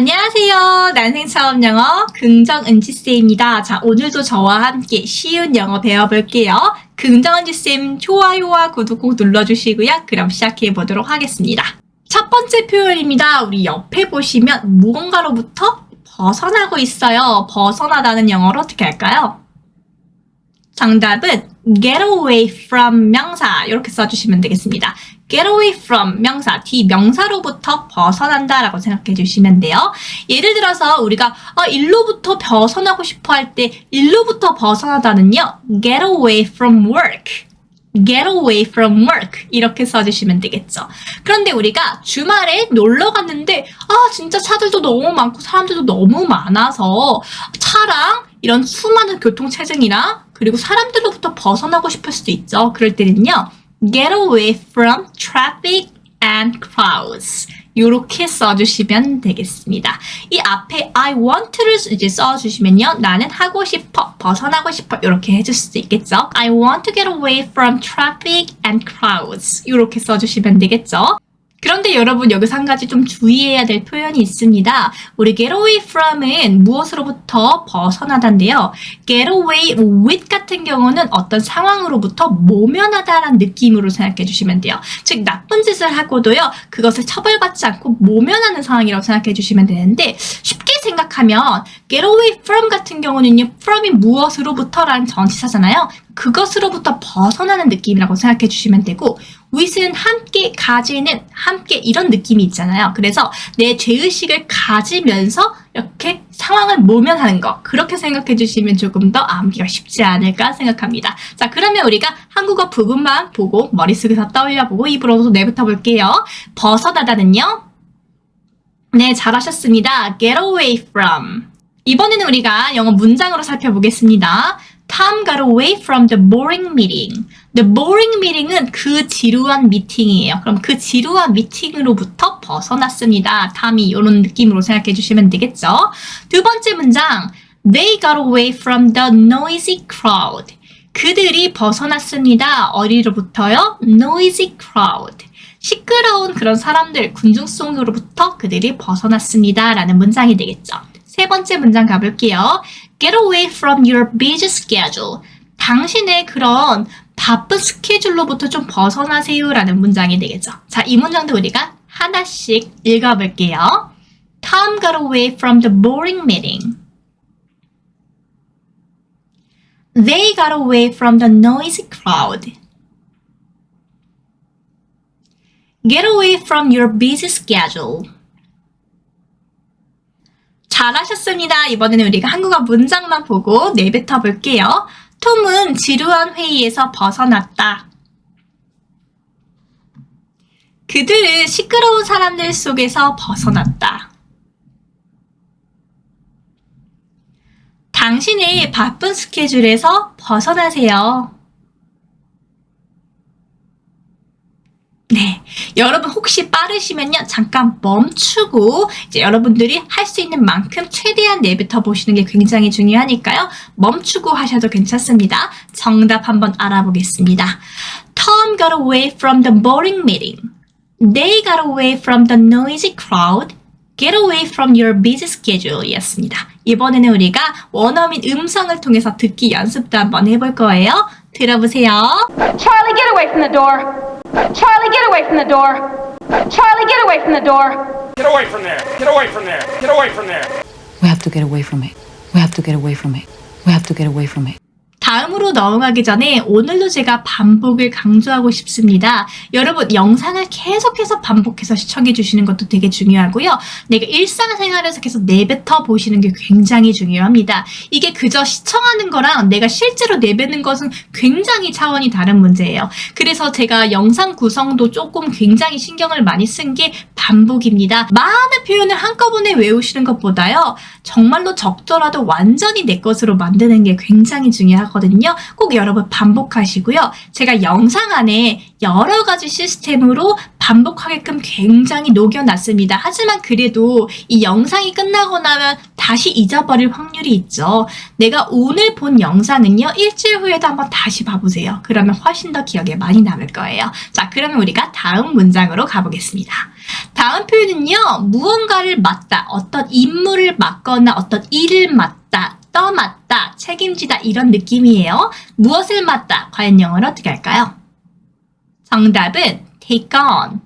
안녕하세요. 난생 처음 영어 긍정은지쌤입니다. 자, 오늘도 저와 함께 쉬운 영어 배워볼게요. 긍정은지쌤 좋아요와 구독 꼭 눌러주시고요. 그럼 시작해보도록 하겠습니다. 첫 번째 표현입니다. 우리 옆에 보시면 무언가로부터 벗어나고 있어요. 벗어나다는 영어로 어떻게 할까요? 정답은 get away from 명사 이렇게 써주시면 되겠습니다. get away from 명사, D 명사로부터 벗어난다 라고 생각해 주시면 돼요. 예를 들어서 우리가 일로부터 벗어나고 싶어 할 때 일로부터 벗어나다는요. get away from work, get away from work 이렇게 써주시면 되겠죠. 그런데 우리가 주말에 놀러 갔는데 진짜 차들도 너무 많고 사람들도 너무 많아서 차랑 이런 수많은 교통체증이랑 그리고 사람들로부터 벗어나고 싶을 수도 있죠. 그럴 때는요. get away from traffic and crowds 이렇게 써주시면 되겠습니다. 이 앞에 I want를 이제 써주시면요. 나는 하고 싶어, 벗어나고 싶어 이렇게 해줄 수도 있겠죠. I want to get away from traffic and crowds 이렇게 써주시면 되겠죠. 그런데 여러분 여기서 한 가지 좀 주의해야 될 표현이 있습니다. 우리 get away from은 무엇으로부터 벗어나다인데요. get away with 같은 경우는 어떤 상황으로부터 모면하다라는 느낌으로 생각해 주시면 돼요. 즉 나쁜 짓을 하고도요. 그것을 처벌받지 않고 모면하는 상황이라고 생각해 주시면 되는데 쉽게 생각하면 get away from 같은 경우는요. from이 무엇으로부터라는 전치사잖아요. 그것으로부터 벗어나는 느낌이라고 생각해 주시면 되고 with은 함께, 가지는 함께 이런 느낌이 있잖아요. 그래서 내 죄의식을 가지면서 이렇게 상황을 모면하는 거 그렇게 생각해 주시면 조금 더 암기가 쉽지 않을까 생각합니다. 자, 그러면 우리가 한국어 부분만 보고 머릿속에서 떠올려보고 입으로도 내뱉어 볼게요. 벗어나다는요. 네, 잘하셨습니다. get away from. 이번에는 우리가 영어 문장으로 살펴보겠습니다. Tom got away from the boring meeting. The boring meeting은 그 지루한 미팅이에요. 그럼 그 지루한 미팅으로부터 벗어났습니다. 탐이 이런 느낌으로 생각해 주시면 되겠죠. 두 번째 문장. They got away from the noisy crowd. 그들이 벗어났습니다. 어디로부터요? Noisy crowd. 시끄러운 그런 사람들, 군중 속으로부터 그들이 벗어났습니다. 라는 문장이 되겠죠. 세 번째 문장 가볼게요. Get away from your busy schedule. 당신의 그런 바쁜 스케줄로부터 좀 벗어나세요 라는 문장이 되겠죠. 자, 이 문장도 우리가 하나씩 읽어볼게요. Tom got away from the boring meeting. They got away from the noisy crowd. Get away from your busy schedule. 잘하셨습니다. 이번에는 우리가 한국어 문장만 보고 내뱉어 볼게요. 톰은 지루한 회의에서 벗어났다. 그들은 시끄러운 사람들 속에서 벗어났다. 당신의 바쁜 스케줄에서 벗어나세요. 네, 여러분 혹시 빠르시면요 잠깐 멈추고 이제 여러분들이 할 수 있는 만큼 최대한 내뱉어 보시는 게 굉장히 중요하니까요. 멈추고 하셔도 괜찮습니다. 정답 한번 알아보겠습니다. Tom got away from the boring meeting. They got away from the noisy crowd. Get away from your busy schedule 였습니다. 이번에는 우리가 원어민 음성을 통해서 듣기 연습도 한번 해볼 거예요. 들어보세요. Charlie, get away from the door. Charlie, get away from the door. Charlie, get away from the door. Get away from there. Get away from there. Get away from there. We have to get away from it. We have to get away from it. We have to get away from it. 다음으로 넘어가기 전에 오늘도 제가 반복을 강조하고 싶습니다. 여러분 영상을 계속해서 반복해서 시청해 주시는 것도 되게 중요하고요. 내가 일상생활에서 계속 내뱉어 보시는 게 굉장히 중요합니다. 이게 그저 시청하는 거랑 내가 실제로 내뱉는 것은 굉장히 차원이 다른 문제예요. 그래서 제가 영상 구성도 조금 굉장히 신경을 많이 쓴 게 반복입니다. 많은 표현을 한꺼번에 외우시는 것보다요. 정말로 적더라도 완전히 내 것으로 만드는 게 굉장히 중요하거든요. 있거든요. 꼭 여러분 반복하시고요. 제가 영상 안에 여러 가지 시스템으로 반복하게끔 굉장히 녹여놨습니다. 하지만 그래도 이 영상이 끝나고 나면 다시 잊어버릴 확률이 있죠. 내가 오늘 본 영상은요, 일주일 후에도 한번 다시 봐보세요. 그러면 훨씬 더 기억에 많이 남을 거예요. 자, 그러면 우리가 다음 문장으로 가보겠습니다. 다음 표현은요, 무언가를 맡다, 어떤 임무를 맡거나 어떤 일을 맡다, 떠맡다, 책임지다 이런 느낌이에요. 무엇을 맡다? 과연 영어로 어떻게 할까요? 정답은 take on,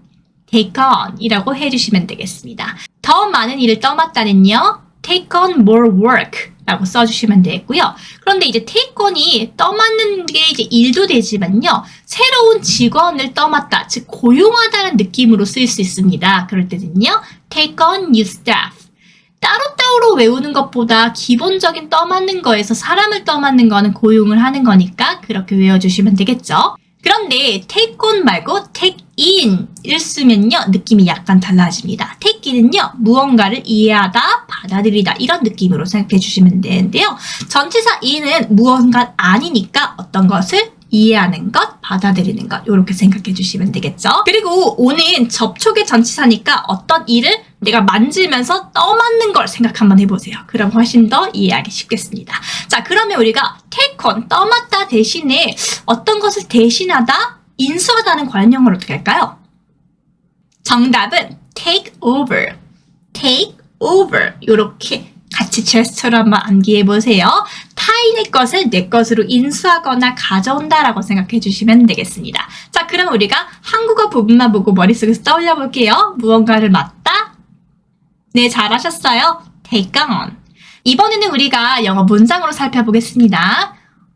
take on 이라고 해주시면 되겠습니다. 더 많은 일을 떠맡다는요, take on more work 라고 써주시면 되겠고요. 그런데 이제 take on이 떠맡는 게 이제 일도 되지만요, 새로운 직원을 떠맡다, 즉 고용하다는 느낌으로 쓰일 수 있습니다. 그럴 때는요, take on new staff. 따로따로 외우는 것보다 기본적인 떠맡는 거에서 사람을 떠맡는 거는 고용을 하는 거니까 그렇게 외워주시면 되겠죠. 그런데 take on 말고 take in을 쓰면요, 느낌이 약간 달라집니다. take in은요, 무언가를 이해하다, 받아들이다 이런 느낌으로 생각해 주시면 되는데요. 전치사 in은 무언가 아니니까 어떤 것을 이해하는 것, 받아들이는 것 이렇게 생각해 주시면 되겠죠. 그리고 on은 접촉의 전치사니까 어떤 일을 내가 만지면서 떠맡는 걸 생각 한번 해보세요. 그럼 훨씬 더 이해하기 쉽겠습니다. 자, 그러면 우리가 take on, 떠맡다 대신에 어떤 것을 대신하다, 인수하다는 관련 영어로 어떻게 할까요? 정답은 take over, take over 이렇게 같이 제스처로 한번 암기해 보세요. 타인의 것을 내 것으로 인수하거나 가져온다라고 생각해 주시면 되겠습니다. 자, 그럼 우리가 한국어 부분만 보고 머릿속에서 떠올려 볼게요. 무언가를 맡다. 네, 잘하셨어요. take on. 이번에는 우리가 영어 문장으로 살펴보겠습니다.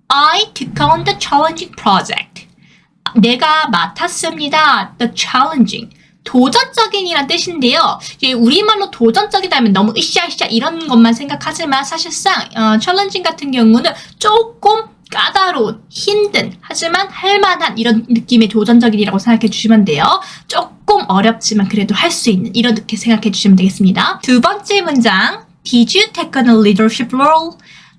I took on the challenging project. 내가 맡았습니다. The challenging. 도전적인이란 뜻인데요. 우리말로 도전적이다면 너무 으쌰으쌰 이런 것만 생각하지만 사실상 챌린징 같은 경우는 조금 까다로운, 힘든, 하지만 할만한 이런 느낌의 도전적인이라고 생각해 주시면 돼요. 조금 어렵지만 그래도 할 수 있는 이렇게 생각해 주시면 되겠습니다. 두 번째 문장, Did you take on a leadership role?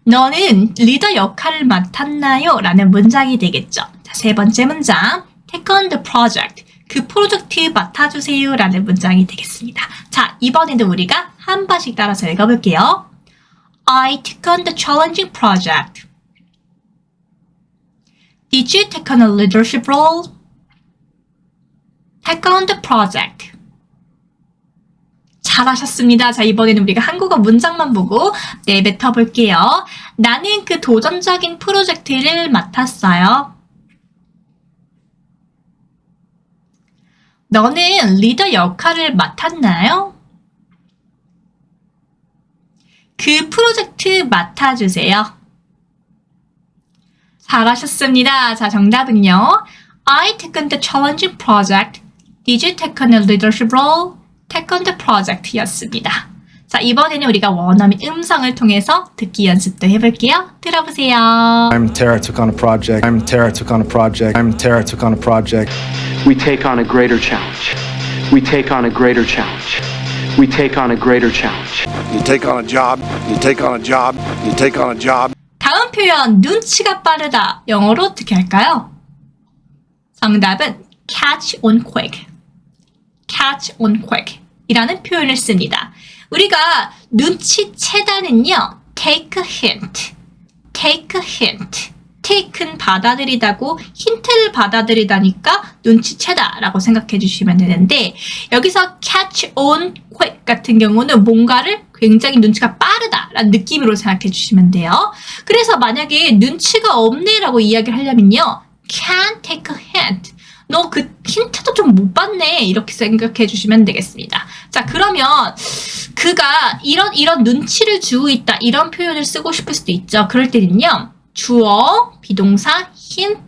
너는 리더 역할을 맡았나요? 라는 문장이 되겠죠. 자, 세 번째 문장, Take on the project. 그 프로젝트 맡아주세요 라는 문장이 되겠습니다. 자, 이번에는 우리가 한 번씩 따라서 읽어볼게요. I took on the challenging project. Did you take on a leadership role? Take on the project. 잘하셨습니다. 자, 이번에는 우리가 한국어 문장만 보고 내뱉어 볼게요. 나는 그 도전적인 프로젝트를 맡았어요. 너는 리더 역할을 맡았나요? 그 프로젝트 맡아주세요. 잘하셨습니다. 자, 정답은요. I took on the challenging project. Did you take on a leadership role? Take on the project 였습니다. 자, 이번에는 우리가 원어민 음성을 통해서 듣기 연습도 해볼게요. 들어보세요. I'm Tara took on a project. I'm Tara took on a project. I'm Tara took on a project. We take on a greater challenge. We take on a greater challenge. We take on a greater challenge. You take on a job. You take on a job. You take on a job. 다음 표현, 눈치가 빠르다. 영어로 어떻게 할까요? 정답은 catch on quick. catch on quick 이라는 표현을 씁니다. 우리가 눈치채다는요, take a hint, take a hint. take는 받아들이다고 힌트를 받아들이다니까 눈치채다라고 생각해 주시면 되는데, 여기서 catch on quick 같은 경우는 뭔가를 굉장히 눈치가 빠르다라는 느낌으로 생각해 주시면 돼요. 그래서 만약에 눈치가 없네라고 이야기를 하려면요, can take a hint. 너 그 힌트도 좀 못 봤네 이렇게 생각해 주시면 되겠습니다. 자, 그러면 그가 이런 눈치를 주고 있다 이런 표현을 쓰고 싶을 수도 있죠. 그럴 때는요, 주어, 비동사, hint,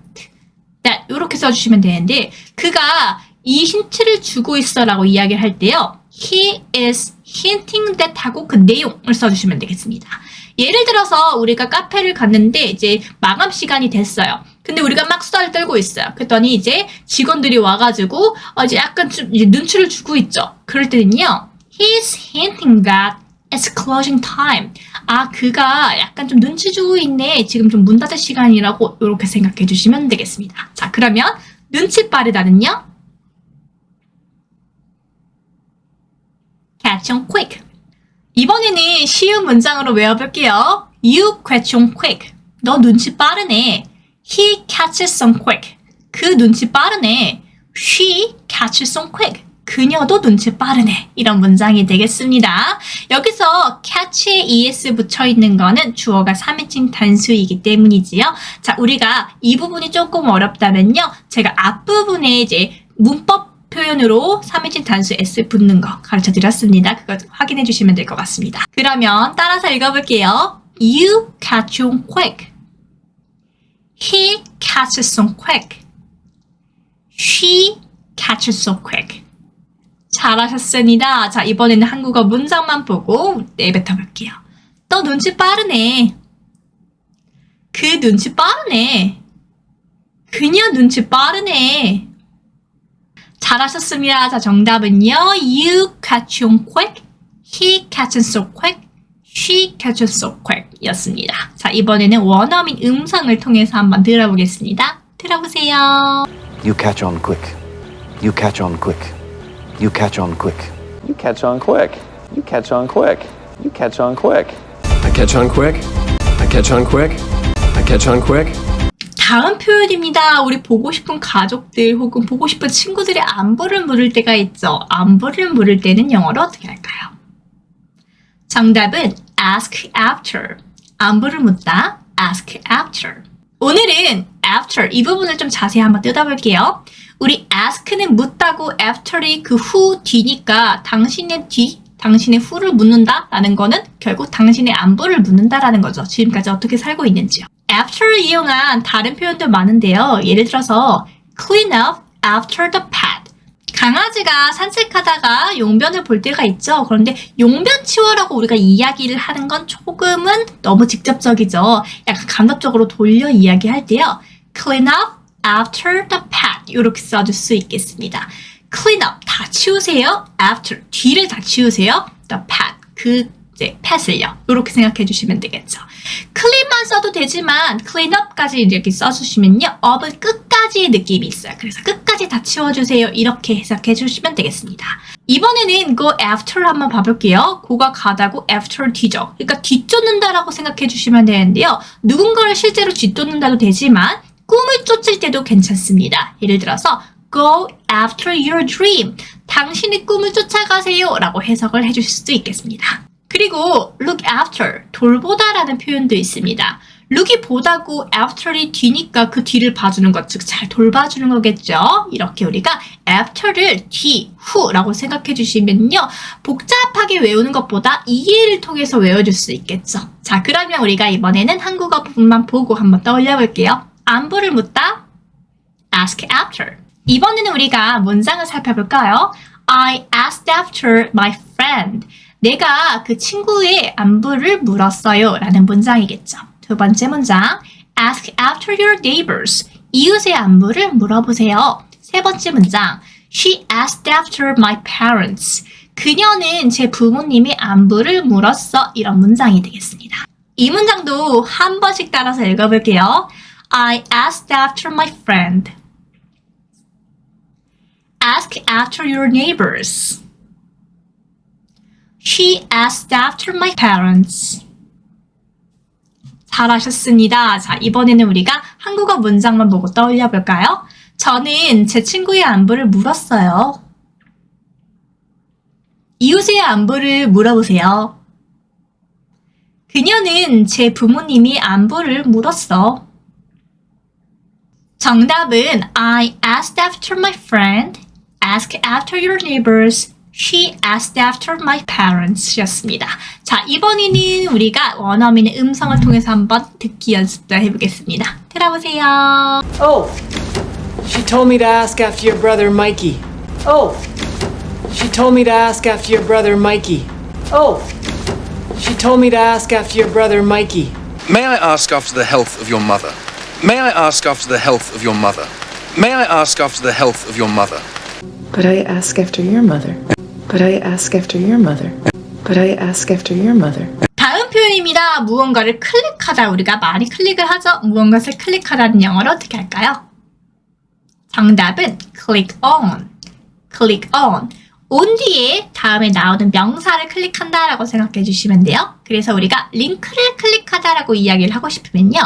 that 이렇게 써주시면 되는데, 그가 이 힌트를 주고 있어 라고 이야기를 할 때요, he is hinting that 하고 그 내용을 써주시면 되겠습니다. 예를 들어서 우리가 카페를 갔는데 이제 마감 시간이 됐어요. 근데 우리가 막 수다를 떨고 있어요. 그랬더니 이제 직원들이 와가지고 이제 약간 좀 이제 눈치를 주고 있죠. 그럴 때는요, he's hinting that It's closing time. 아, 그가 약간 좀 눈치 주고 있네. 지금 좀 문 닫을 시간이라고 이렇게 생각해 주시면 되겠습니다. 자, 그러면 눈치 빠르다는요? catch on quick. 이번에는 쉬운 문장으로 외워볼게요. You catch on quick. 너 눈치 빠르네. He catches on quick. 그 눈치 빠르네. She catches on quick. 그녀도 눈치 빠르네. 이런 문장이 되겠습니다. 여기서 catch에 es 붙여 있는 거는 주어가 3인칭 단수이기 때문이지요. 자, 우리가 이 부분이 조금 어렵다면요. 제가 앞부분에 이제 문법 표현으로 3인칭 단수 s 붙는 거 가르쳐 드렸습니다. 그거 확인해 주시면 될 것 같습니다. 그러면 따라서 읽어볼게요. You catch on quick. He catches on quick. She catches on quick. 잘하셨습니다. 자, 이번에는 한국어 문장만 보고 내뱉어 볼게요. 너 눈치 빠르네. 그 눈치 빠르네. 그녀 눈치 빠르네. 잘하셨습니다. 자, 정답은요. You catch on quick. He catches so quick. She catches so quick 였습니다. 자, 이번에는 원어민 음성을 통해서 한번 들어보겠습니다. 들어보세요. You catch on quick. You catch on quick. You catch on quick. You catch on quick. You catch on quick. You catch on quick. I catch on quick. I catch on quick. I catch on quick. 다음 표현입니다. 우리 보고 싶은 가족들 혹은 보고 싶은 친구들의 안부를 물을 때가 있죠. 안부를 물을 때는 영어로 어떻게 할까요? 정답은 ask after. 안부를 묻다. ask after. 오늘은 after 이 부분을 좀 자세히 한번 뜯어볼게요. 우리 ask는 묻다고 after이 그 후 뒤니까 당신의 뒤, 당신의 후를 묻는다라는 거는 결국 당신의 안부를 묻는다라는 거죠. 지금까지 어떻게 살고 있는지요. after를 이용한 다른 표현도 많은데요. 예를 들어서 clean up after the pet. 강아지가 산책하다가 용변을 볼 때가 있죠. 그런데 용변 치워라고 우리가 이야기를 하는 건 조금은 너무 직접적이죠. 약간 간접적으로 돌려 이야기할 때요. clean up after the pet 이렇게 써줄 수 있겠습니다. clean up 다 치우세요. after 뒤를 다 치우세요. the pet 그 이제 pet을요. 이렇게 생각해 주시면 되겠죠. clean만 써도 되지만 clean up까지 이렇게 써주시면요. up은 끝까지의 느낌이 있어요. 그래서 끝까지 다 치워주세요. 이렇게 해석해 주시면 되겠습니다. 이번에는 go after를 한번 봐볼게요. go가 가다고 after 뒤죠. 그러니까 뒤쫓는다라고 생각해 주시면 되는데요. 누군가를 실제로 뒤쫓는다도 되지만 꿈을 쫓을 때도 괜찮습니다. 예를 들어서 go after your dream. 당신의 꿈을 쫓아가세요 라고 해석을 해주실 수도 있겠습니다. 그리고 look after, 돌보다라는 표현도 있습니다. look이 보다고 after이 뒤니까 그 뒤를 봐주는 것, 즉 잘 돌봐주는 거겠죠. 이렇게 우리가 after를 뒤, 후라고 생각해 주시면요. 복잡하게 외우는 것보다 이해를 통해서 외워줄 수 있겠죠. 자, 그러면 우리가 이번에는 한국어 부분만 보고 한번 떠올려 볼게요. 안부를 묻다, ask after. 이번에는 우리가 문장을 살펴볼까요? I asked after my friend. 내가 그 친구의 안부를 물었어요 라는 문장이겠죠. 두 번째 문장, ask after your neighbors. 이웃의 안부를 물어보세요. 세 번째 문장, she asked after my parents. 그녀는 제 부모님의 안부를 물었어. 이런 문장이 되겠습니다. 이 문장도 한 번씩 따라서 읽어볼게요. I asked after my friend. Ask after your neighbors. She asked after my parents. 잘하셨습니다. 자, 이번에는 우리가 한국어 문장만 보고 떠올려 볼까요? 저는 제 친구의 안부를 물었어요. 이웃의 안부를 물어보세요. 그녀는 제 부모님이 안부를 물었어. 정답은 I asked after my friend. Ask after your neighbors. She asked after my parents 였습니다. 자, 이번에는 우리가 원어민의 음성을 통해서 한번 듣기 연습도 해보겠습니다. 들어보세요. Oh, she told me to ask after your brother Mikey. Oh, she told me to ask after your brother Mikey. Oh, she told me to ask after your brother Mikey. May I ask after the health of your mother? May I ask after the health of your mother? May I ask after the health of your mother? But I ask after your mother. But I ask after your mother. But I ask after your mother. 다음 표현입니다. 무언가를 클릭하다. 우리가 많이 클릭을 하죠. 무언가를 클릭하다는 영어로 어떻게 할까요? 정답은 click on. click on. on 뒤에 다음에 나오는 명사를 클릭한다 라고 생각해 주시면 돼요. 그래서 우리가 링크를 클릭하다 라고 이야기를 하고 싶으면요.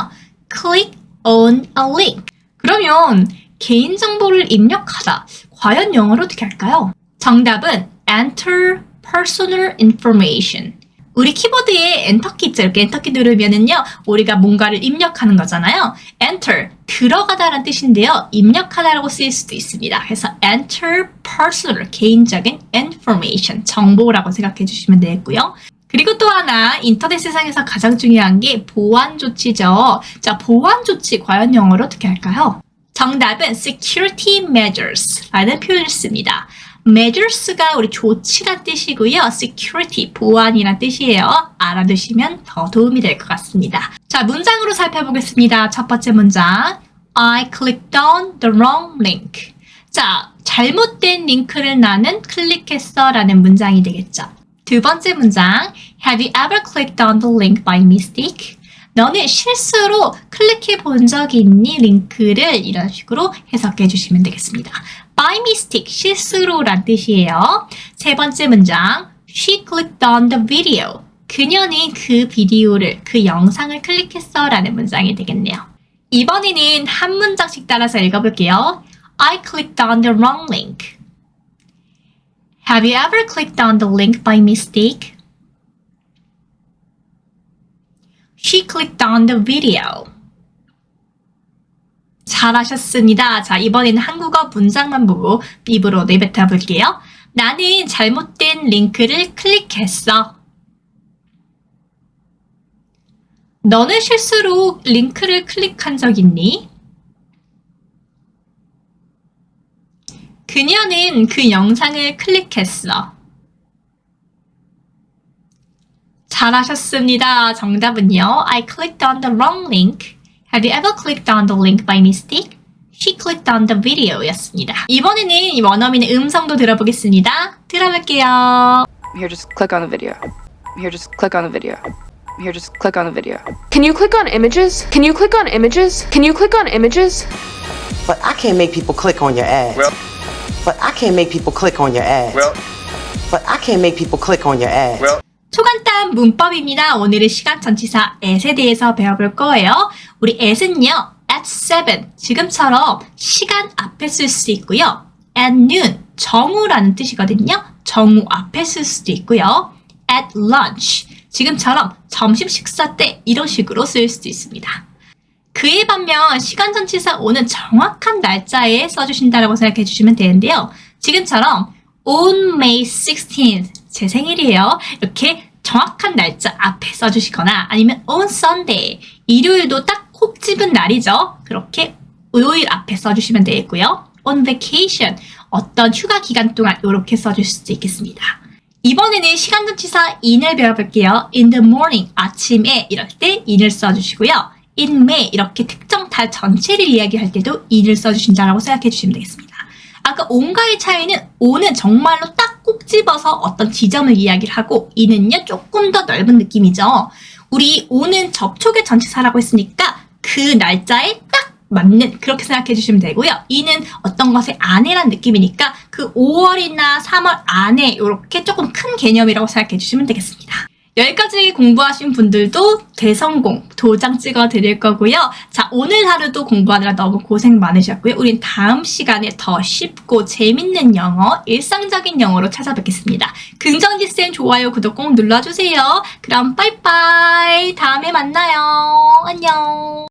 click on a link. 그러면 개인정보를 입력하다. 과연 영어로 어떻게 할까요? 정답은 enter personal information. 우리 키보드에 엔터키 있죠. 이렇게 엔터키 누르면은요, 우리가 뭔가를 입력하는 거잖아요. enter, 들어가다라는 뜻인데요. 입력하다라고 쓰일 수도 있습니다. 그래서 enter personal, 개인적인 information, 정보라고 생각해 주시면 되겠고요. 그리고 또 하나, 인터넷 세상에서 가장 중요한 게 보안 조치죠. 자, 보안 조치 과연 영어로 어떻게 할까요? 정답은 security measures 라는 표현을 씁니다. measures가 우리 조치란 뜻이고요. security, 보안이란 뜻이에요. 알아두시면 더 도움이 될 것 같습니다. 자, 문장으로 살펴보겠습니다. 첫 번째 문장. I clicked on the wrong link. 자, 잘못된 링크를 나는 클릭했어 라는 문장이 되겠죠. 두 번째 문장. Have you ever clicked on the link by mistake? 너는 실수로 클릭해 본 적이 있니? 링크를 이런 식으로 해석해 주시면 되겠습니다. By mistake, 실수로란 뜻이에요. 세 번째 문장, She clicked on the video. 그녀는 그 비디오를, 그 영상을 클릭했어 라는 문장이 되겠네요. 이번에는 한 문장씩 따라서 읽어볼게요. I clicked on the wrong link. Have you ever clicked on the link by mistake? She clicked on the video. 잘하셨습니다. 자, 이번에는 한국어 문장만 보고 입으로 내뱉어 볼게요. 나는 잘못된 링크를 클릭했어. 너는 실수로 링크를 클릭한 적 있니? 그녀는 그 영상을 클릭했어. 잘하셨습니다. 정답은요. I clicked on the wrong link. Have you ever clicked on the link by mistake? She clicked on the video 였습니다. 이번에는 원어민의 음성도 들어보겠습니다. 들어볼게요. Here, just click on the video. Here, just click on the video. Here, just click on the video. Can you click on images? Can you click on images? Can you click on images? But I can't make people click on your ads. But I can't make people click on your ads. But I can't make people click on your ads. 초간단 문법입니다. 오늘은 시간 전치사 at에 대해서 배워볼 거예요. 우리 at은요, at 7, 지금처럼 시간 앞에 쓸 수 있고요. at noon, 정오라는 뜻이거든요. 정오 앞에 쓸 수도 있고요. at lunch, 지금처럼 점심 식사 때 이런 식으로 쓸 수도 있습니다. 그에 반면 시간 전치사 on은 정확한 날짜에 써주신다고 생각해 주시면 되는데요. 지금처럼 on May 16th, 제 생일이에요. 이렇게 정확한 날짜 앞에 써주시거나 아니면 on Sunday, 일요일도 딱 콕 집은 날이죠. 그렇게 요일 앞에 써주시면 되겠고요. on vacation, 어떤 휴가 기간 동안 이렇게 써줄 수도 있겠습니다. 이번에는 시간 전치사 in을 배워볼게요. in the morning, 아침에 이럴 때 in을 써주시고요. in May, 이렇게 특정 달 전체를 이야기할 때도 in을 써주신다고 생각해 주시면 되겠습니다. 아까 on과의 차이는 on은 정말로 딱 꼭 집어서 어떤 지점을 이야기를 하고 in은요 조금 더 넓은 느낌이죠. 우리 on은 접촉의 전치사라고 했으니까 그 날짜에 딱 맞는 그렇게 생각해 주시면 되고요. in은 어떤 것의 안에란 느낌이니까 그 5월이나 3월 안에 이렇게 조금 큰 개념이라고 생각해 주시면 되겠습니다. 여기까지 공부하신 분들도 대성공 도장 찍어 드릴 거고요. 자, 오늘 하루도 공부하느라 너무 고생 많으셨고요. 우린 다음 시간에 더 쉽고 재밌는 영어, 일상적인 영어로 찾아뵙겠습니다. 긍정지쌤 좋아요, 구독 꼭 눌러주세요. 그럼 빠이빠이. 다음에 만나요. 안녕.